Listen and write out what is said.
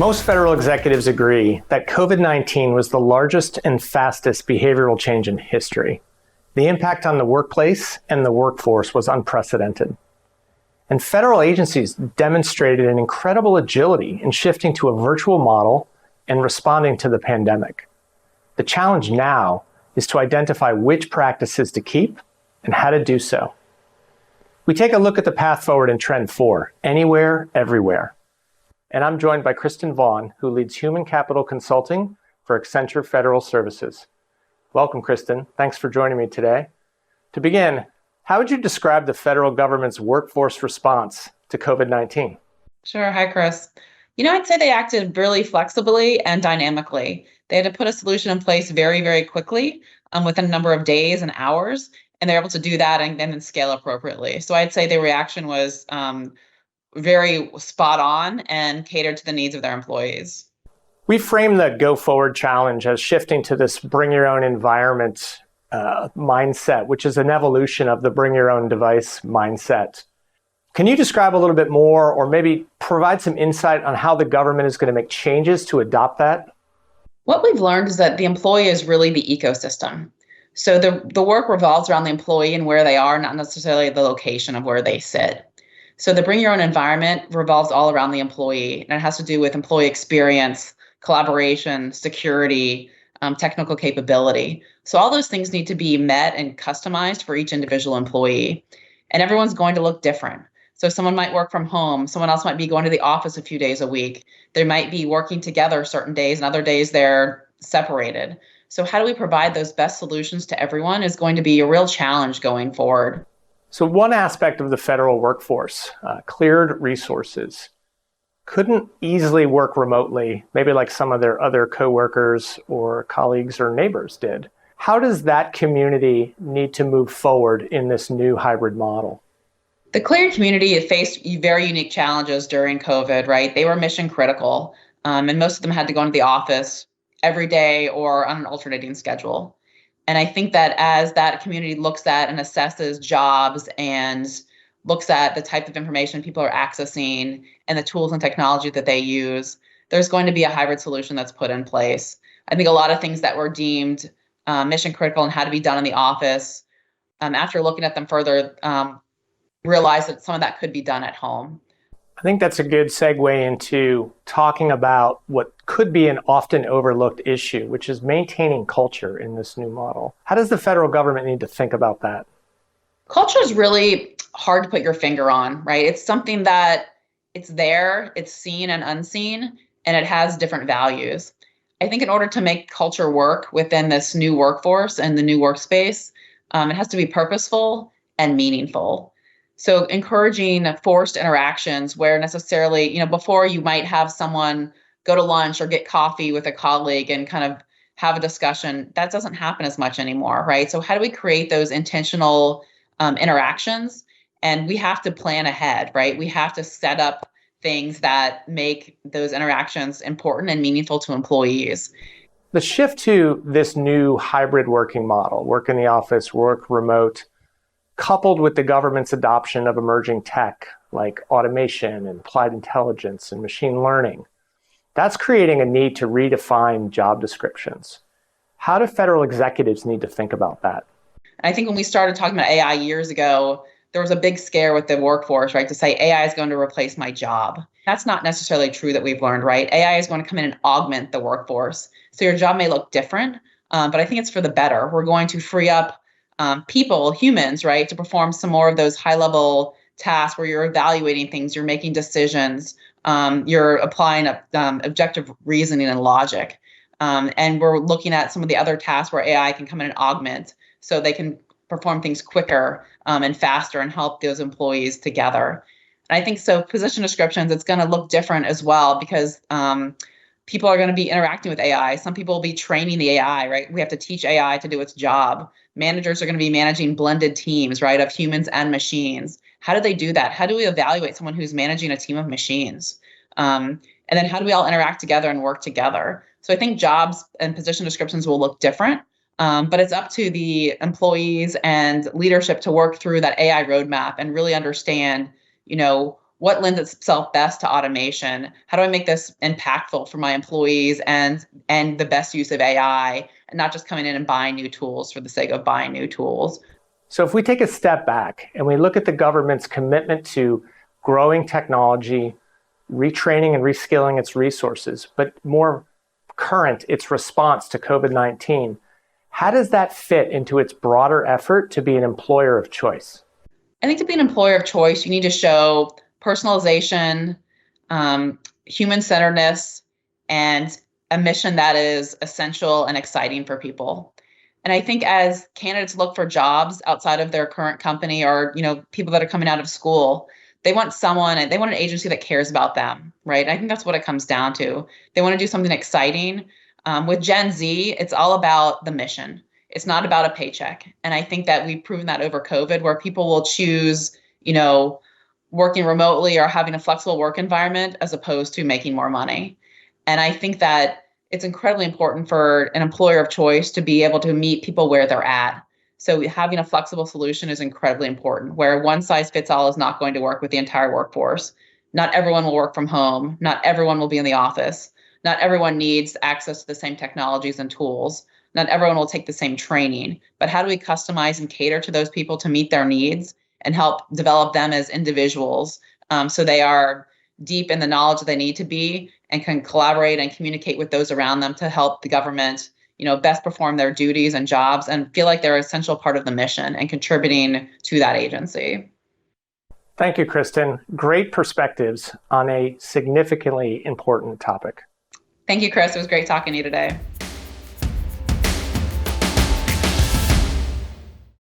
Most federal executives agree that COVID-19 was the largest and fastest behavioral change in history. The impact on the workplace and the workforce was unprecedented. And federal agencies demonstrated an incredible agility in shifting to a virtual model and responding to the pandemic. The challenge now is to identify which practices to keep and how to do so. We take a look at the path forward in Trend 4, Anywhere, Everywhere. And I'm joined by Kristen Vaughn, who leads Human Capital Consulting for Accenture Federal Services. Welcome, Kristen. Thanks for joining me today. To begin, how would you describe the federal government's workforce response to COVID-19? Sure. Hi, Chris. I'd say they acted really flexibly and dynamically. They had to put a solution in place very, very quickly within a number of days and hours, and they're able to do that and then scale appropriately. So I'd say their reaction was very spot on and catered to the needs of their employees. We frame the go-forward challenge as shifting to this bring-your-own-environment mindset, which is an evolution of the bring-your-own-device mindset. Can you describe a little bit more or maybe provide some insight on how the government is going to make changes to adopt that? What we've learned is that the employee is really the ecosystem. So the work revolves around the employee and where they are, not necessarily the location of where they sit. So the bring your own environment revolves all around the employee, and it has to do with employee experience, collaboration, security, technical capability. So all those things need to be met and customized for each individual employee. And everyone's going to look different. So someone might work from home. Someone else might be going to the office a few days a week. They might be working together certain days, and other days they're separated. So how do we provide those best solutions to everyone is going to be a real challenge going forward. So one aspect of the federal workforce, cleared resources, couldn't easily work remotely, maybe like some of their other coworkers or colleagues or neighbors did. How does that community need to move forward in this new hybrid model? The cleared community faced very unique challenges during COVID, right? They were mission critical, and most of them had to go into the office every day or on an alternating schedule. And I think that as that community looks at and assesses jobs and looks at the type of information people are accessing and the tools and technology that they use, there's going to be a hybrid solution that's put in place. I think a lot of things that were deemed mission critical and had to be done in the office, after looking at them further, realized that some of that could be done at home. I think that's a good segue into talking about what could be an often overlooked issue, which is maintaining culture in this new model. How does the federal government need to think about that? Culture is really hard to put your finger on, right? It's something that it's there, it's seen and unseen, and it has different values. I think in order to make culture work within this new workforce and the new workspace, it has to be purposeful and meaningful. So encouraging forced interactions where necessarily, before you might have someone go to lunch or get coffee with a colleague and kind of have a discussion, that doesn't happen as much anymore, right? So how do we create those intentional interactions? And we have to plan ahead, right? We have to set up things that make those interactions important and meaningful to employees. The shift to this new hybrid working model, work in the office, work remote, coupled with the government's adoption of emerging tech like automation and applied intelligence and machine learning, that's creating a need to redefine job descriptions. How do federal executives need to think about that? I think when we started talking about AI years ago, there was a big scare with the workforce, right? To say AI is going to replace my job. That's not necessarily true that we've learned, right? AI is going to come in and augment the workforce. So your job may look different, but I think it's for the better. We're going to free up people, humans, right, to perform some more of those high-level tasks where you're evaluating things, you're making decisions, you're applying objective reasoning and logic. And we're looking at some of the other tasks where AI can come in and augment so they can perform things quicker and faster and help those employees together. And I think so position descriptions, it's going to look different as well because people are going to be interacting with AI. Some people will be training the AI, right? We have to teach AI to do its job. Managers are going to be managing blended teams, right, of humans and machines. How do they do that? How do we evaluate someone who's managing a team of machines? And then how do we all interact together and work together? So I think jobs and position descriptions will look different, but it's up to the employees and leadership to work through that AI roadmap and really understand, what lends itself best to automation? How do I make this impactful for my employees and the best use of AI, and not just coming in and buying new tools for the sake of buying new tools? So if we take a step back and we look at the government's commitment to growing technology, retraining and reskilling its resources, but more current, its response to COVID-19, how does that fit into its broader effort to be an employer of choice? I think to be an employer of choice, you need to show personalization, human-centeredness, and a mission that is essential and exciting for people. And I think as candidates look for jobs outside of their current company, or people that are coming out of school, they want an agency that cares about them, right? And I think that's what it comes down to. They want to do something exciting. With Gen Z, it's all about the mission. It's not about a paycheck. And I think that we've proven that over COVID, where people will choose, working remotely or having a flexible work environment as opposed to making more money. And I think that it's incredibly important for an employer of choice to be able to meet people where they're at. So having a flexible solution is incredibly important, where one size fits all is not going to work with the entire workforce. Not everyone will work from home. Not everyone will be in the office. Not everyone needs access to the same technologies and tools. Not everyone will take the same training. But how do we customize and cater to those people to meet their needs and help develop them as individuals, so they are deep in the knowledge that they need to be and can collaborate and communicate with those around them to help the government, best perform their duties and jobs and feel like they're an essential part of the mission and contributing to that agency. Thank you, Kristen. Great perspectives on a significantly important topic. Thank you, Chris. It was great talking to you today.